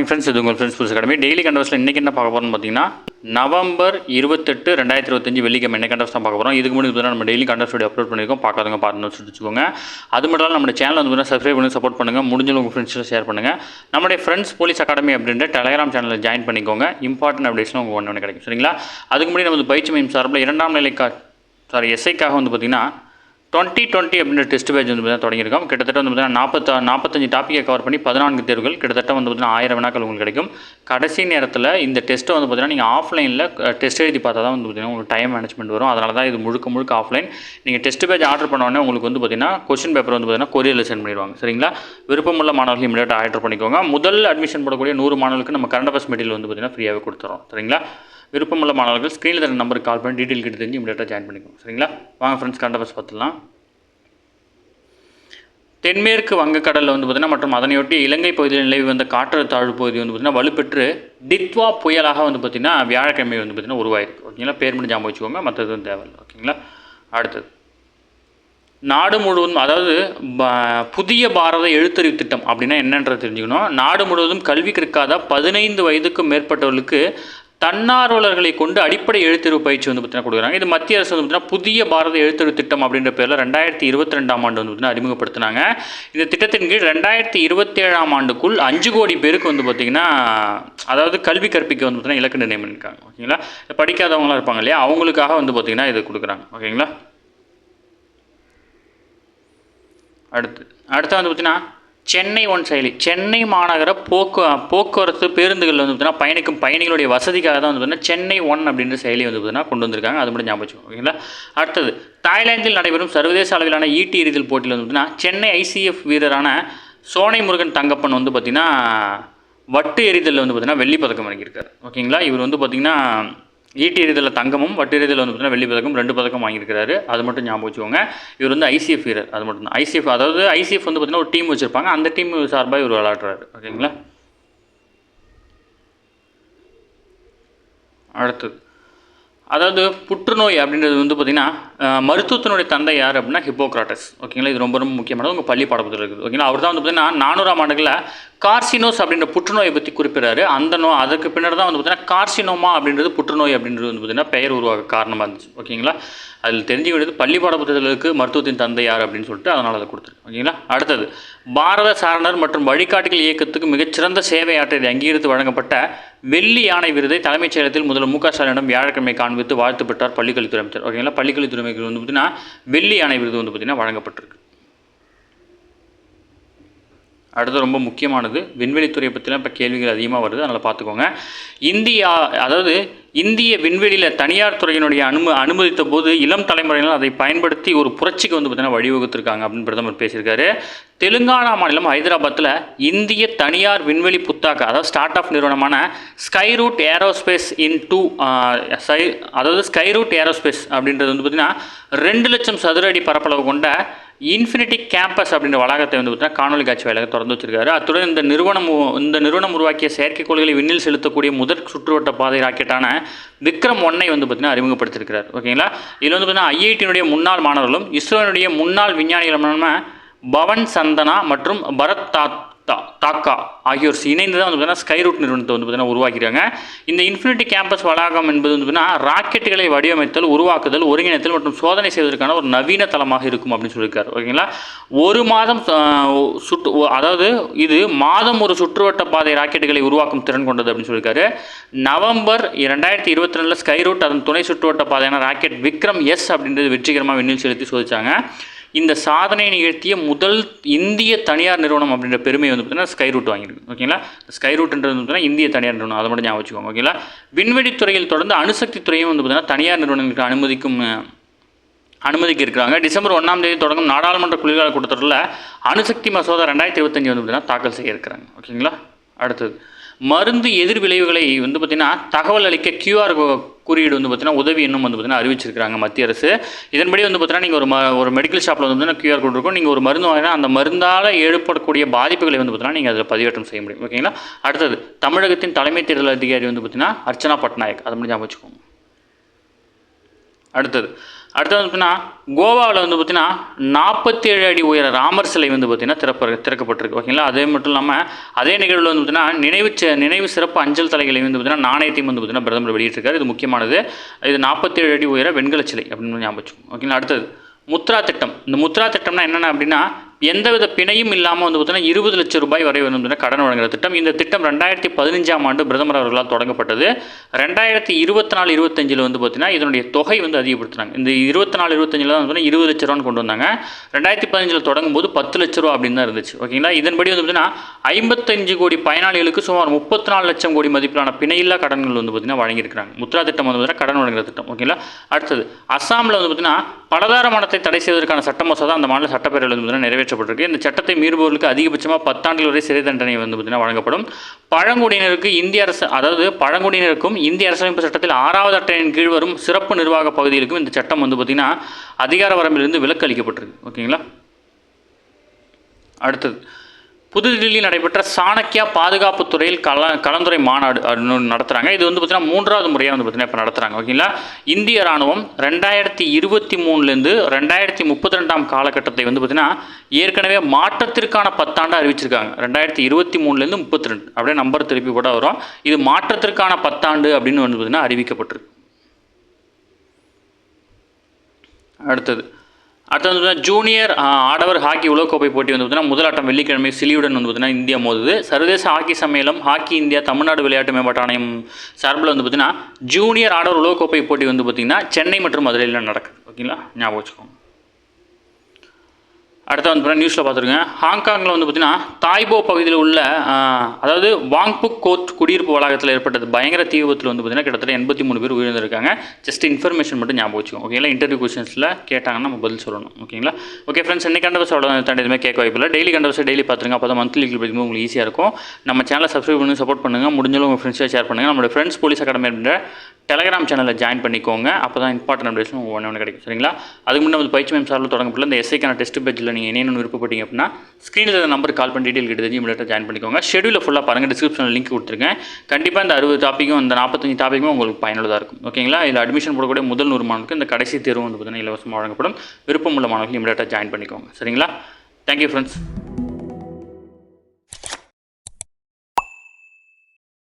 Morning friends, இது உங்கள் friends புதுசு அகாடமி. டெய்லி கண்டவர்ஸில் இன்றைக்கி என்ன பார்க்க போகிறோம்னு பார்த்தீங்கன்னா நவம்பர் 28, 2025 வெள்ளிக்கிழமை என்ன கண்டவர்ஸ் தான் பார்க்க போகிறோம். இதுக்கு முன்னாடி நம்ம டெய்லி கண்டவர்ஸ் வீடியோ அப்லோட் பண்ணியிருக்கோம். பார்க்காதவங்க பார்த்து வச்சுக்கோங்க. அது மட்டும் இல்லாமல் நம்ம சேனல் வந்து சப்ஸ்கிரைப் பண்ணி சப்போர்ட் பண்ணுங்கள். முடிஞ்சவங்க உங்கள் ஃப்ரெண்ட்ஸில் ஷேர் பண்ணுங்கள். நம்முடைய ஃப்ரெண்ட்ஸ் போலீஸ் அகாடமி அப்படின்ற டெலிகிராம் சேனலில் ஜாயின் பண்ணிக்கோங்க. இம்பார்ட்டன்ட் அப்டேட்ஸ்லாம் உங்களுக்கு ஒன்று கிடைக்கும். சரிங்களா? அதுக்கு முன்னாடி நம்ம பயிற்சி மையம் சார்பில் இரண்டாம் நிலை எஸ்ஐக்காக வந்து பார்த்திங்கன்னா 2020 அப்படின்ற டெஸ்ட் பேஜ் வந்து பார்த்தீங்கன்னா தொடங்கியிருக்கோம். கிட்டத்தட்ட வந்து பார்த்தீங்கன்னா 45 டாப்பிக்கை கவர் பண்ணி 14 தேர்வுகள், கிட்டத்தட்ட வந்து பார்த்தீங்கன்னா 1000 வினாக்கள் உங்களுக்கு கிடைக்கும். கடைசி நேரத்தில் இந்த டெஸ்ட்டை வந்து பார்த்தீங்கன்னா நீங்கள் ஆஃப்லைனில் டெஸ்ட் எழுதி பார்த்தா தான் வந்து பார்த்தீங்கன்னா உங்களுக்கு டைம் மேனேஜ்மெண்ட் வரும். அதனால தான் இது முழுக்க ஆஃப்லைன். நீங்கள் டெஸ்ட் பேஜ் ஆர்டர் பண்ண உடனே உங்களுக்கு வந்து பார்த்தீங்கன்னா கொஸ்டின் பேப்பர் வந்து பார்த்தீங்கன்னா கொரியரில் சென்ட் பண்ணிடுவாங்க. சரிங்களா? விருப்பமுள்ள மாணவர்கள் இமீடியட்டாக ஆர்டர் பண்ணிக்கோங்க. முதல் அட்மிஷன் போடக்கூடிய 100 மாணவர்களுக்கு நம்ம கரண்ட் அஃபேர்ஸ் மெட்டீரியல் வந்து பார்த்தீங்கன்னா ஃப்ரீயாகவே கொடுத்துறோம். சரிங்களா? விருப்பமுள்ள மாணவர்கள் ஸ்க்ரீனில் தர நம்பருக்கு கால் பண்ணி டீட்டெயில் கிட்ட தெரிஞ்சு இமீடியட்டாக ஜாயின் பண்ணிக்கோங்க. சரிங்களா? வாங்க ஃப்ரெண்ட்ஸ், கரண்ட் அஃபேர்ஸ் பார்த்துலாம். தென்மேற்கு வங்கக்கடலில் வந்து பார்த்திங்கன்னா மற்றும் அதனையொட்டி இலங்கை பகுதியில் நிலவி வந்த காற்றழுத்த தாழ்வு பகுதி வந்து பார்த்திங்கன்னா வலுப்பெற்று டித்வா புயலாக வந்து பார்த்திங்கன்னா வியாழக்கிழமை வந்து பார்த்திங்கன்னா உருவாயிருக்கு. ஓகேங்களா? பேர் மட்டும் ஞாபகம் வச்சுக்கோங்க, மற்றது வந்து தேவையில்லை. ஓகேங்களா? அடுத்தது, நாடு முழுவதும், அதாவது புதிய பாரத எழுத்தறிவு திட்டம் அப்படின்னா என்னன்றது தெரிஞ்சுக்கணும். நாடு முழுவதும் கல்வி கற்காத 15 வயதுக்கும் மேற்பட்டவர்களுக்கு தன்னார்வலர்களை கொண்டு அடிப்படை எழுத்தறிவு பயிற்சி வந்து பார்த்தீங்கன்னா கொடுக்குறாங்க. இது மத்திய அரசு வந்து பார்த்தீங்கன்னா புதிய பாரத எழுத்தறிவு திட்டம் அப்படின்ற பேரில் 2022 ஆண்டு வந்து பார்த்தீங்கன்னா அறிமுகப்படுத்தினாங்க. இந்த திட்டத்தின் கீழ் 2027 ஆண்டுக்குள் 5 கோடி பேருக்கு வந்து பார்த்திங்கன்னா, அதாவது கல்வி கற்பிக்க வந்து பார்த்தீங்கன்னா இலக்கு நிர்ணயம் பண்ணியிருக்காங்க. ஓகேங்களா? படிக்காதவங்களாம் இருப்பாங்க இல்லையா, அவங்களுக்காக வந்து பார்த்திங்கன்னா இது கொடுக்குறாங்க. ஓகேங்களா? அடுத்து வந்து பார்த்திங்கன்னா சென்னை ஒன் செயலி, சென்னை மாநகர போக்குவரத்து பேருந்துகளில் வந்து பார்த்தீங்கன்னா பயணிக்கும் பயணிகளுடைய வசதிக்காக தான் வந்து பார்த்தீங்கன்னா சென்னை ஒன் அப்படின்ற செயலி வந்து பார்த்தீங்கன்னா கொண்டு வந்திருக்காங்க. அது மட்டும் ஞாபகம் வச்சுக்கோங்க. ஓகேங்களா? அடுத்தது, தாய்லாந்தில் நடைபெறும் சர்வதேச அளவிலான ஈட்டி எறிதல் போட்டியில் வந்து பார்த்தீங்கன்னா சென்னை ஐசிஎஃப் வீரரான சோனை முருகன் தங்கப்பன் வந்து பார்த்திங்கன்னா வட்டு எறிதலில் வந்து பார்த்திங்கன்னா வெள்ளிப்பதக்கம் வாங்கியிருக்காரு. ஓகேங்களா? இவர் வந்து பார்த்திங்கன்னா ஈட்டி எறிதலில் தங்கமும் வட்டு எறிதலில் வந்து பார்த்தீங்கன்னா வெள்ளி பதக்கம் 2 பதக்கம் வாங்கியிருக்காரு. அது மட்டும் ஞாபகம் வச்சுக்கோங்க. இவர் வந்து ஐசிஎஃப் வீரர். அது மட்டும் தான். ஐசிஎஃப், அதாவது ஐசிஎஃப் வந்து பார்த்தீங்கன்னா ஒரு டீம் வச்சுருப்பாங்க. அந்த டீம் சார்பாக இவர் விளையாடுறாரு. ஓகேங்களா? அடுத்தது, அதாவது புற்றுநோய் அப்படின்றது வந்து பார்த்திங்கன்னா மருத்துவத்தினுடைய தந்தை யார் அப்படின்னா ஹிப்போக்ராட்டஸ். ஓகேங்களா? இது ரொம்ப முக்கியமானது. உங்கள் பள்ளி பாடப்புத்தகத்தில் இருக்குது. ஓகேங்களா? அவர் தான் வந்து பார்த்திங்கன்னா 400ஆம் ஆண்டுகளில் கார்சினோஸ் அப்படின்ற புற்றுநோயை பற்றி குறிப்பிட்றாரு. அந்த அதுக்கு பின்னாடி தான் வந்து பார்த்திங்கன்னா கார்சினோமா அப்படின்றது புற்றுநோய் அப்படின்றது வந்து பார்த்திங்கன்னா பெயர் உருவாக காரணமாக இருந்துச்சு. ஓகேங்களா? அதில் தெரிஞ்சுக்க வேண்டியது பள்ளி பாடப்புத்தகங்களுக்கு மருத்துவத்தின் தந்தை யார் அப்படின்னு சொல்லிட்டு அதனால் அதை கொடுத்துருக்கு. ஓகேங்களா? அடுத்தது, பாரத சாரணர் மற்றும் வழிகாட்டிகள் இயக்கத்துக்கு மிகச்சிறந்த சேவையாற்றலை அங்கீகரித்து வழங்கப்பட்ட வெள்ளி யானை விருதை தலைமைச் செயலகத்தில் முதல்வர் மு.க. ஸ்டாலினிடம் வியாழக்கிழமை காண்பித்து வாழ்த்து பெற்றார் பள்ளிக்கல்வித்துறை அமைச்சர். ஓகேங்களா? பள்ளிக்கல்வித்துறை அமைச்சர் வந்து பார்த்திங்கன்னா வெள்ளி யானை விருது வந்து பார்த்திங்கன்னா வழங்கப்பட்டிருக்கு. அடுத்து ரொம்ப முக்கியமானது, விண்வெளித்துறையை பற்றிலாம் இப்போ கேள்விகள் அதிகமாக வருது, அதனால் பார்த்துக்கோங்க. இந்திய விண்வெளியில் தனியார் துறையினுடைய அனுமதித்த போது இளம் தலைமுறையினர் அதை பயன்படுத்தி ஒரு புரட்சிக்கு வந்து பார்த்திங்கன்னா வழிவகுத்திருக்காங்க அப்படின்னு பிரதமர் பேசியிருக்காரு. தெலுங்கானா மாநிலம் ஹைதராபாத்தில் இந்திய தனியார் விண்வெளி புத்தாக்க, அதாவது ஸ்டார்ட் அப் நிறுவனமான ஸ்கைரூட் ஏரோஸ்பேஸ் ஸ்கைரூட் ஏரோஸ்பேஸ் அப்படின்றது வந்து பார்த்திங்கன்னா 2 லட்சம் சதுர அடி பரப்பளவு கொண்ட இன்ஃபினிட்டி கேம்பஸ் அப்படின்ற வளாகத்தை வந்து பார்த்தீங்கன்னா காணொலி காட்சி வாயிலாக திறந்து வச்சிருக்காரு. அத்துடன் இந்த நிறுவனம் உருவாக்கிய செயற்கைக்கோள்களை விண்ணில் செலுத்தக்கூடிய முதல் சுற்றுவட்ட பாதை ராக்கெட்டான விக்ரம் 1 வந்து பார்த்தீங்கன்னா அறிமுகப்படுத்தியிருக்கிறார். ஓகேங்களா? இதில் வந்து பார்த்தீங்கன்னா ஐஐடியினுடைய முன்னாள் மாணவர்களும் இஸ்ரோனுடைய முன்னாள் விஞ்ஞானிகளுமான பவன் சந்தனா மற்றும் பரத் தாக்கா ஆகியோர் இணைந்து தான் வந்து பார்த்தீங்கன்னா ஸ்கைரூட் நிறுவனத்தை வந்து பார்த்தீங்கன்னா உருவாக்கிறாங்க. இந்த இன்ஃபினிட்டி கேம்பஸ் வளாகம் என்பது வந்து பார்த்தீங்கன்னா ராக்கெட்டுகளை வடிவமைத்தல், உருவாக்குதல், ஒருங்கிணைத்தல் மற்றும் சோதனை செய்வதற்கான ஒரு நவீன தளமாக இருக்கும் அப்படின்னு சொல்லியிருக்காரு. ஓகேங்களா? ஒரு மாதம் அதாவது இது மாதம் ஒரு சுற்றுவட்ட பாதை ராக்கெட்டுகளை உருவாக்கும் திறன் கொண்டது அப்படின்னு சொல்லியிருக்காரு. நவம்பர் 2022 ஸ்கைரூட் அதன் துணை சுற்றுவட்ட பாதையான ராக்கெட் விக்ரம் எஸ் அப்படின்றது வெற்றிகரமாக விண்ணில் செலுத்தி சோதிச்சாங்க. இந்த சாதனை நிகழ்த்திய முதல் இந்திய தனியார் நிறுவனம் அப்படின்ற பெருமையை வந்து பார்த்தீங்கன்னா ஸ்கைரூட் வாங்கியிருக்கு. ஓகேங்களா? ஸ்கைரூட்ன்றது வந்து பார்த்தீங்கன்னா இந்திய தனியார் நிறுவனம், அதை மட்டும் ஞாபகம் வச்சுக்கோங்க. ஓகேங்களா? விண்வெளித்துறையில் தொடர்ந்து அணுசக்தி துறையும் வந்து பார்த்தீங்கன்னா தனியார் நிறுவனங்களுக்கு அனுமதிக்க இருக்கிறாங்க. டிசம்பர் 1ஆம் தேதி தொடங்கும் நாடாளுமன்ற குளிர்கால கூட்டத்தொடரில் அணுசக்தி மசோதா 2025 வந்து பார்த்தீங்கன்னா தாக்கல் செய்ய இருக்கிறாங்க. ஓகேங்களா? அடுத்தது, மருந்து எதிர் விளைவுகளை வந்து பார்த்திங்கன்னா தகவல் அளிக்க QR குறியீடு வந்து பார்த்திங்கன்னா உதவி இன்னும் வந்து பார்த்திங்கன்னா அறிவிச்சிருக்காங்க மத்திய அரசு. இதன்படி வந்து பார்த்திங்கன்னா நீங்கள் ஒரு மெடிக்கல் ஷாப்பில் வந்து பார்த்திங்கன்னா QR கோட் இருக்கும். நீங்கள் ஒரு மருந்து வாங்கினா அந்த மருந்தால் ஏற்படக்கூடிய பாதிப்புகளை வந்து பார்த்திங்கன்னா நீங்கள் அதில் பதிவேற்றம் செய்ய முடியும். ஓகேங்களா? அடுத்தது, தமிழகத்தின் தலைமை தேர்தல் அதிகாரி வந்து பார்த்திங்கன்னா அர்ச்சனா பட்நாயக். அதை மட்டும் ஞாபகம் வச்சுக்கோங்க. அடுத்தது வந்து பார்த்தீங்கன்னா கோவாவில் வந்து பார்த்தீங்கன்னா 47 அடி உயர ராமர் சிலை வந்து பார்த்தீங்கன்னா திறக்கப்பட்டிருக்கு. ஓகேங்களா. அதே மட்டும் இல்லாமல் அதே நிகழ்வில் வந்து பார்த்தீங்கன்னா நினைவு சிறப்பு அஞ்சல் தலைகளை வந்து பார்த்தீங்கன்னா நாணயத்தையும் வந்து பார்த்தீங்கன்னா பிரதமர் வெளியிட்டிருக்காரு. இது முக்கியமானது. இது 47 அடி உயர வெண்கல சிலை அப்படின்னு ஞாபகம் வச்சுக்கோங்க. ஓகேங்களா. அடுத்தது முத்ரா திட்டம். இந்த முத்ரா திட்டம்னா என்னென்ன அப்படின்னா எந்தவித பிணையும் இல்லாமல் வந்து பார்த்தீங்கன்னா 20 லட்சம் ரூபாய் வரை வந்து கடன் வழங்குகிற திட்டம். இந்த திட்டம் 2015ஆம் ஆண்டு பிரதமர் அவர்களால் தொடங்கப்பட்டது. 2024-25 வந்து பார்த்தீங்கன்னா இதனுடைய தொகை வந்து அதிகப்படுத்துனாங்க. இந்த 24-25 தான் வந்து 20 லட்ச ரூபான்னு கொண்டு வந்தாங்க. 2015 தொடங்கும் போது 10 லட்ச ரூபா அப்படின்னு தான் இருந்துச்சு. ஓகேங்களா. இதன்படி வந்து பார்த்தீங்கன்னா 55 கோடி பயனாளிகளுக்கு சுமார் 34 லட்சம் கோடி மதிப்பிலான பிணையில்லா கடன்கள் வந்து பார்த்தீங்கன்னா வழங்கியிருக்கிறாங்க. முத்ரா திட்டம் வந்து பார்த்தீங்கன்னா கடன் வழங்குகிற திட்டம். ஓகேங்களா. அடுத்தது அஸ்ஸாமில் வந்து பார்த்தீங்கன்னா பலதார மரணத்தை தடை செய்வதற்கான சட்ட மசோதா அந்த மாநில சட்டப்பேரவையில் வந்து பார்த்தீங்கன்னா நிறைவேற்றப்பட்டிருக்கு. இந்த சட்டத்தை மீறுபவர்களுக்கு அதிகபட்சமாக 10 ஆண்டுகள் வரை சிறை தண்டனை வந்து பார்த்தீங்கன்னா வழங்கப்படும். பழங்குடியினருக்கு இந்திய அரசு, அதாவது பழங்குடியினருக்கும் இந்திய அரசமைப்பு சட்டத்தில் 6வது அட்டையின் கீழ் வரும் சிறப்பு நிர்வாக பகுதிகளுக்கும் இந்த சட்டம் வந்து பார்த்தீங்கன்னா அதிகார வரம்பிலிருந்து விலக்கு அளிக்கப்பட்டிருக்கு. ஓகேங்களா. அடுத்தது புதுதில்லியில் நடைபெற்ற சாணக்கியா பாதுகாப்பு துறையில் கலந்துரை மாநாடு நடத்துகிறாங்க. இது வந்து பார்த்தீங்கன்னா 3வது முறையாக வந்து பார்த்தீங்கன்னா இப்போ நடத்துகிறாங்க. ஓகேங்களா. இந்திய ராணுவம் 2023 2032 காலகட்டத்தை வந்து பார்த்தீங்கன்னா ஏற்கனவே மாற்றத்திற்கான 10 ஆண்டு அறிவிச்சிருக்காங்க. 2023 32 அப்படியே நம்பர் திருப்பி கூட வரும். இது மாற்றத்திற்கான 10 ஆண்டு அப்படின்னு வந்து பார்த்தீங்கன்னா அறிவிக்கப்பட்டிருக்கு. அடுத்தது ஜூனியர் ஆடவர் ஹாக்கி உலகக்கோப்பை போட்டி வந்து பார்த்தீங்கன்னா முதல் ஆட்டம் வெள்ளிக்கிழமை சிலியுடன் வந்து பார்த்தீங்கன்னா இந்தியா மோதுது. சர்வதேச ஹாக்கி சம்மேளம் ஹாக்கி இந்தியா தமிழ்நாடு விளையாட்டு மேம்பாட்டு ஆணையம் சார்பில் வந்து பார்த்தீங்கன்னா ஜூனியர் ஆடவர் உலகக்கோப்பை போட்டி வந்து பார்த்தீங்கன்னா சென்னை மற்றும் மதுரையில் நடக்குது. ஓகேங்களா. ஞாபகம் வச்சுக்கோங்க. அடுத்து வந்து பார்த்தீங்கன்னா நியூஸில் பார்த்துருங்க. ஹாங்காங்கில் வந்து பார்த்தீங்கன்னா தாய்போ பகுதியில் உள்ள அதாவது வாங்புக் கோர்ட் குடியிருப்பு வளாகத்தில் ஏற்பட்டது பயங்கர தீ விபத்தில் வந்து பார்த்தீங்கன்னா கிட்டத்தட்ட 83 பேர் உயிரிழந்திருக்காங்க. ஜஸ்ட் இன்ஃபர்மேஷன் மட்டும் ஞாபகம் வச்சுக்கோங்க. ஓகேங்களா. இன்டர்வியூ கொஸ்டின்ஸில் கேட்டாங்கன்னா நம்ம பதில் சொல்லணும். ஓகேங்களா. ஓகே ஃப்ரெண்ட்ஸ், இன்னைக்கு கண்டவசோட தாண்டி எதுவுமே கேட்க வாய்ப்பில்லை. டெய்லி கண்டவசை டெய்லி பார்த்துருங்க. அப்போ தான் மந்த்லி படிக்கும்போது உங்களுக்கு ஈஸியாக இருக்கும். நம்ம சேனலை சப்ஸ்கிரைப் பண்ணி சப்போர்ட் பண்ணுங்கள். முடிஞ்சாலும் உங்கள் ஃப்ரெண்ட்ஸை ஷேர் பண்ணுங்கள். நம்மளோட ஃப்ரெண்ட்ஸ் போலீஸ் அகாடமி அப்படின்ற டெலகிராம் சேனலில் ஜாயின் பண்ணிக்கோங்க. அப்போ தான் இம்பார்ட்டன்ட் அப்டேட்ஸும் ஒன்று கிடைக்கும். சரிங்களா. அதுக்கு முன்னே வந்து பயிற்சி மேம் சார்பில் தொடங்கப்படல இந்த எஸ்ஐக்கான டெஸ்ட் பேஜில் நீங்கள் என்னென்னு விருப்பப்பட்டீங்க அப்படின்னா ஸ்க்ரீனில் இந்த நம்பருக்கு கால் பண்ணி டீட்டெயில் கிட்ட இமீடியட்டாக ஜாயின் பண்ணிக்கோங்க. ஷெடியூலில் ஃபுல்லாக பாருங்கள். டிஸ்கிரிப்ஷனில் லிங்க் கொடுத்துருக்கேன். கண்டிப்பாக இந்த 60 டாப்பிக்கும் இந்த 45 டாப்பிக்கும் உங்களுக்கு பயனுள்ளதாக இருக்கும். ஓகேங்களா. இதில் அட்மிஷன் போடக்கூடிய முதல் 100 மாணவருக்கு இந்த கடைசி தேர்வு வந்து பார்த்தீங்கன்னா இலவசமாக வழங்கப்படும். விருப்பம் உள்ள மாணவர்கள் இமீடியட்டாக ஜாயின் பண்ணிக்கோங்க. சரிங்களா. Thank you friends.